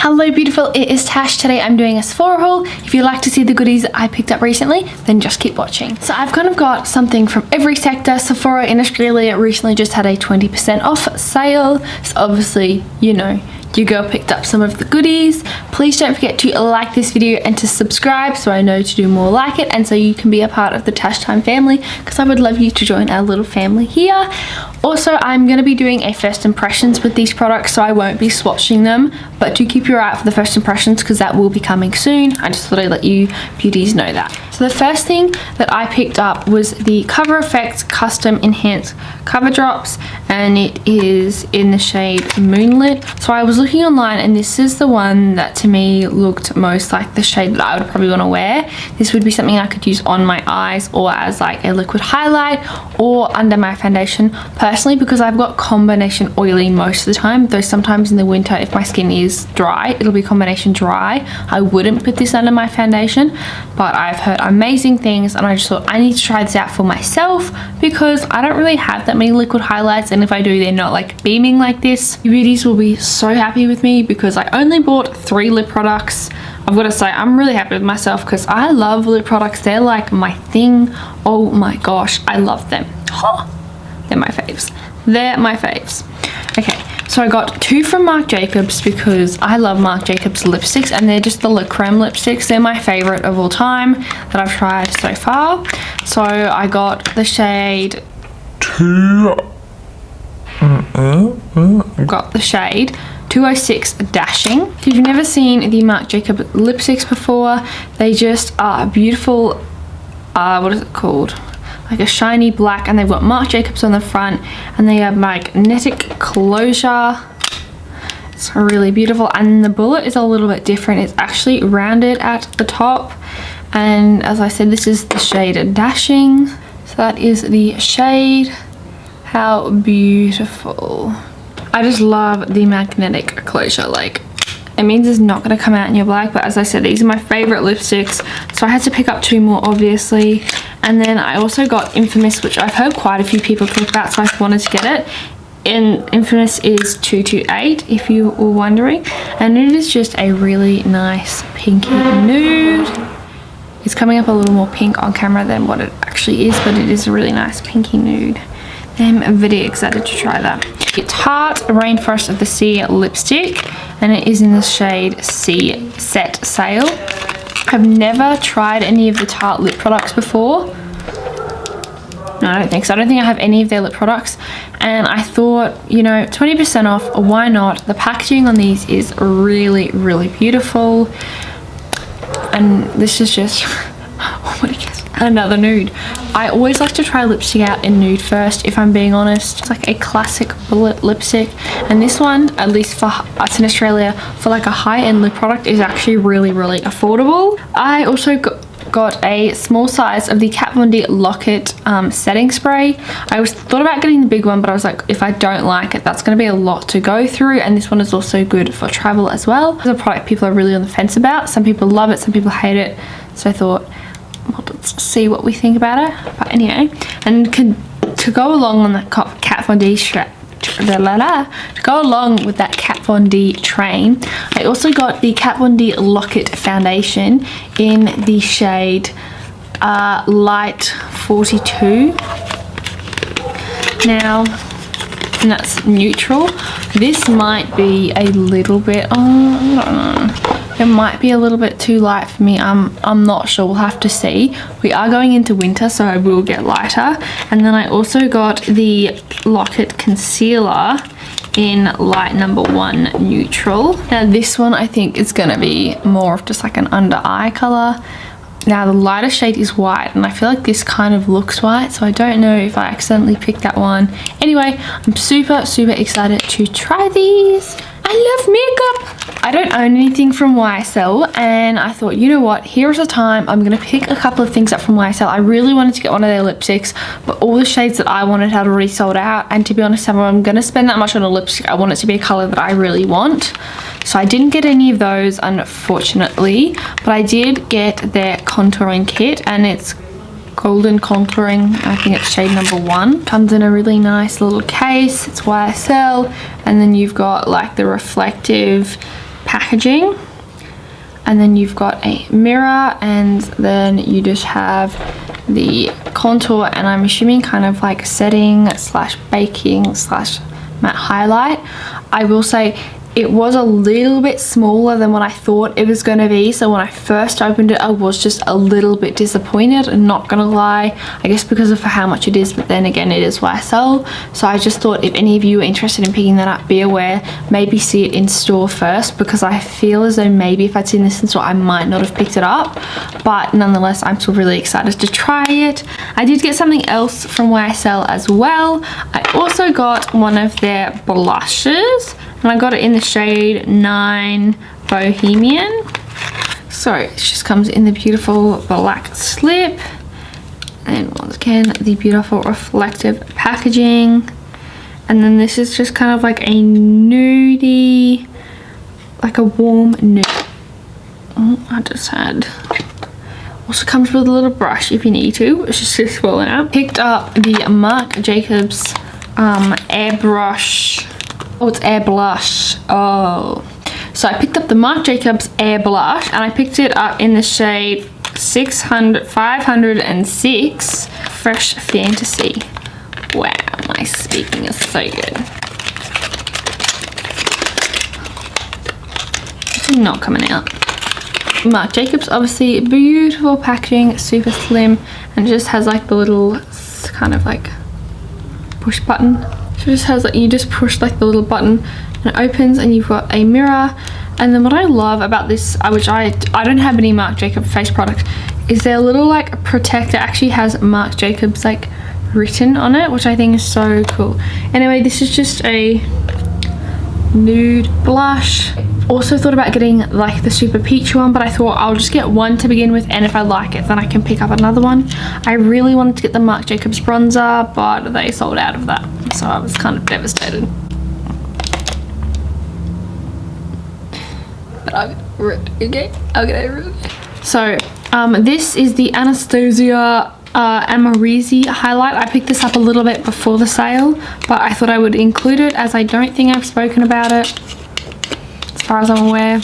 Hello beautiful, it is Tash. Today I'm doing a Sephora haul. If you'd like to see the goodies I picked up recently, then just keep watching. So I've kind of got something from every sector. Sephora in Australia recently just had a 20% off sale. So obviously, you know, your girl picked up some of the goodies. Please don't forget to like this video and to subscribe so I know to do more like it and so you can be a part of the Tashtime family, because I would love you to join our little family here. Also, I'm going to be doing a first impressions with these products, so I won't be swatching them, but do keep your eye out for the first impressions because that will be coming soon. I just thought I'd let you beauties know that. So the first thing that I picked up was the Cover FX Custom Enhanced Cover Drops, and it is in the shade Moonlight. So I was looking online and this is the one that to me looked most like the shade that I would probably want to wear. This would be something I could use on my eyes or as like a liquid highlight or under my foundation. Personally, because I've got combination oily most of the time, though sometimes in the winter if my skin is dry, it'll be combination dry. I wouldn't put this under my foundation, but I've heard amazing things and I just thought I need to try this out for myself because I don't really have that many liquid highlights, and if I do, they're not like beaming like this. You beauties will be so happy with me because I only bought 3 lip products. I've got to say I'm really happy with myself because I love lip products. They're like my thing. Oh my gosh, I love them. They're my faves. They're my faves. Okay, so I got 2 from Marc Jacobs because I love Marc Jacobs lipsticks, and they're just the Creme lipsticks. They're my favorite of all time that I've tried so far. So I got the shade got the shade 206 Dashing. If you've never seen the Marc Jacobs lipsticks before, they just are beautiful. What is it called? Like a shiny black, and they've got Marc Jacobs on the front and they have magnetic closure. It's really beautiful, and the bullet is a little bit different. It's actually rounded at the top, and as I said, this is the shade Dashing. So that is the shade. How beautiful. I just love the magnetic closure. Like, it means it's not going to come out in your black, but as I said, these are my favorite lipsticks, so I had to pick up 2 more obviously. And then I also got Infamous, which I've heard quite a few people talk about, so I wanted to get it. And Infamous is 228 if you were wondering, and it is just a really nice pinky nude. It's coming up a little more pink on camera than what it actually is, but it is a really nice pinky nude. I'm very excited to try that. It's Tarte Rainforest of the Sea lipstick, and it is in the shade Sea Set Sail. I've never tried any of the Tarte lip products before. No, I don't think so. I don't think I have any of their lip products, and I thought, you know, 20% off, why not? The packaging on these is really, really beautiful, and this is just oh my goodness, another nude. I always like to try lipstick out in nude first, if I'm being honest. It's like a classic bullet lipstick, and this one, at least for us in Australia, for like a high-end lip product, is actually really, really affordable. I also got a small size of the Kat Von D Lock-It setting spray. I thought about getting the big one, but I was like, if I don't like it, that's going to be a lot to go through, and this one is also good for travel as well. It's a product people are really on the fence about. Some people love it, some people hate it, so I thought, well, let's see what we think about it. But anyway, and to go along on that Kat Von D to go along with that Kat Von D train, I also got the Kat Von D Lock-It foundation in the shade Light 42. Now, and that's neutral. This might be a little bit, I don't know. It might be a little bit too light for me. I'm not sure. We'll have to see. We are going into winter, so I will get lighter. And then I also got the Lock-It concealer in light number 1 neutral. Now this one I think is going to be more of just like an under eye color. Now the lighter shade is white, and I feel like this kind of looks white, so I don't know if I accidentally picked that one. Anyway, I'm super, super excited to try these. I love makeup. I don't own anything from YSL, and I thought, you know what, here's the time. I'm going to pick a couple of things up from YSL. I really wanted to get one of their lipsticks, but all the shades that I wanted had already sold out, and to be honest, if I'm going to spend that much on a lipstick, I want it to be a color that I really want. So I didn't get any of those, unfortunately, but I did get their contouring kit, and it's golden contouring. I think it's shade number 1. Comes in a really nice little case. It's YSL, and then you've got like the reflective packaging. And then you've got a mirror, and then you just have the contour, and I'm assuming kind of like setting slash baking slash matte highlight. I will say it was a little bit smaller than what I thought it was going to be, so when I first opened it I was just a little bit disappointed, and not gonna lie, I guess because of how much it is, but then again it is YSL, so I just thought if any of you are interested in picking that up, be aware, maybe see it in store first, because I feel as though maybe if I'd seen this in store I might not have picked it up, but nonetheless I'm still really excited to try it. I did get something else from YSL as well. I also got one of their blushes, and I got it in the shade 9 Bohemian. So it just comes in the beautiful black slip, and once again the beautiful reflective packaging. And then this is just kind of like a nudie, like a warm nude. I just had, also comes with a little brush if you need to. It's just swollen out. Picked up the Marc Jacobs airbrush. Oh, it's air blush. Oh, so I picked up the Marc Jacobs air blush, and I picked it up in the shade 506 Fresh Fantasy. Wow, my speaking is so good. It's not coming out. Marc Jacobs, obviously beautiful packaging, super slim, and it just has like the little kind of like push button. So it just has like, you just push like the little button and it opens, and you've got a mirror. And then what I love about this, which I don't have any Marc Jacobs face product, is their little like protector actually has Marc Jacobs like written on it, which I think is so cool. Anyway, this is just a nude blush. Also thought about getting like the super peachy one, but I thought I'll just get one to begin with, and if I like it then I can pick up another one. I really wanted to get the Marc Jacobs bronzer, but they sold out of that, so I was kind of devastated. But I'll get over it, okay? I'll get over it. So this is the Anastasia Ameresy Highlight. I picked this up a little bit before the sale, but I thought I would include it as I don't think I've spoken about it as far as I'm aware.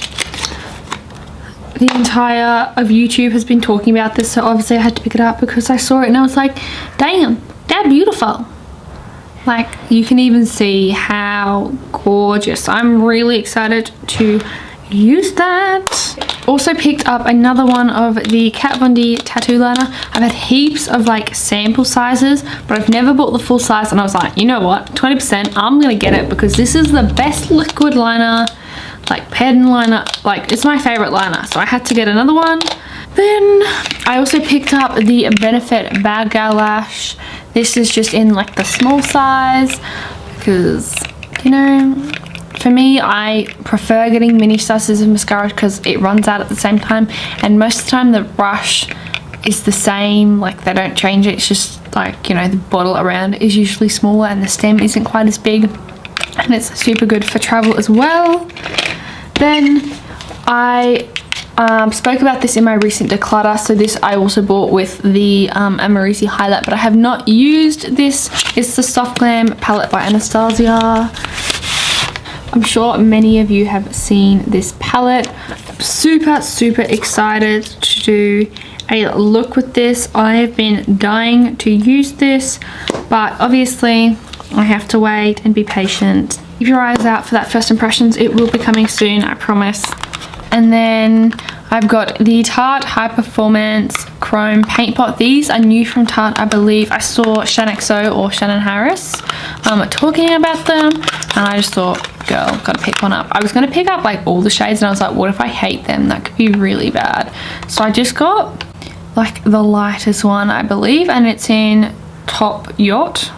The entire of YouTube has been talking about this, so obviously I had to pick it up because I saw it and I was like, damn, they're beautiful. Like, you can even see how gorgeous. I'm really excited to use that. Also picked up another one of the Kat Von D tattoo liner. I've had heaps of like sample sizes, but I've never bought the full size, and I was like, you know what, 20%, I'm gonna get it because this is the best liquid liner, like pen liner, like it's my favorite liner, so I had to get another one. Then I also picked up the Benefit BADGAL lash. This is just in like the small size because, you know, for me, I prefer getting mini sizes of mascara because it runs out at the same time, and most of the time the brush is the same, like they don't change it. It's just like, you know, the bottle around is usually smaller and the stem isn't quite as big, and it's super good for travel as well. Then I spoke about this in my recent declutter, so this I also bought with the Ameresy Highlight, but I have not used this. It's the Soft Glam palette by Anastasia. I'm sure many of you have seen this palette. Super excited to do a look with this. I have been dying to use this, but obviously I have to wait and be patient. Keep your eyes out for that first impressions. It will be coming soon, I promise. And then I've got the Tarte High Performance Chrome Paint Pot. These are new from Tarte, I believe. I saw Shannon or Shannon Harris talking about them, and I just thought, girl, gotta pick one up. I was gonna pick up like all the shades, and I was like, what if I hate them? That could be really bad. So I just got like the lightest one, I believe, and it's in Top Yacht.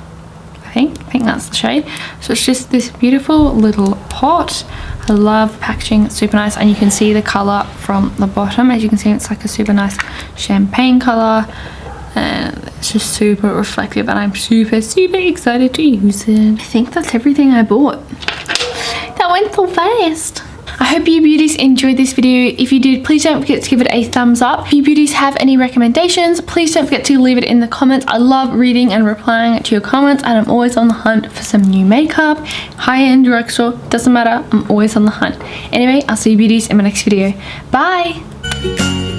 I think that's the shade. So it's just this beautiful little pot. I love the packaging, it's super nice, and you can see the color from the bottom. As you can see, it's like a super nice champagne color, and it's just super reflective, and I'm super excited to use it. I think that's everything I bought. That went so fast. I hope you beauties enjoyed this video. If you did, please don't forget to give it a thumbs up. If you beauties have any recommendations, please don't forget to leave it in the comments. I love reading and replying to your comments, and I'm always on the hunt for some new makeup, high-end, drugstore, doesn't matter, I'm always on the hunt. Anyway, I'll see you beauties in my next video. Bye!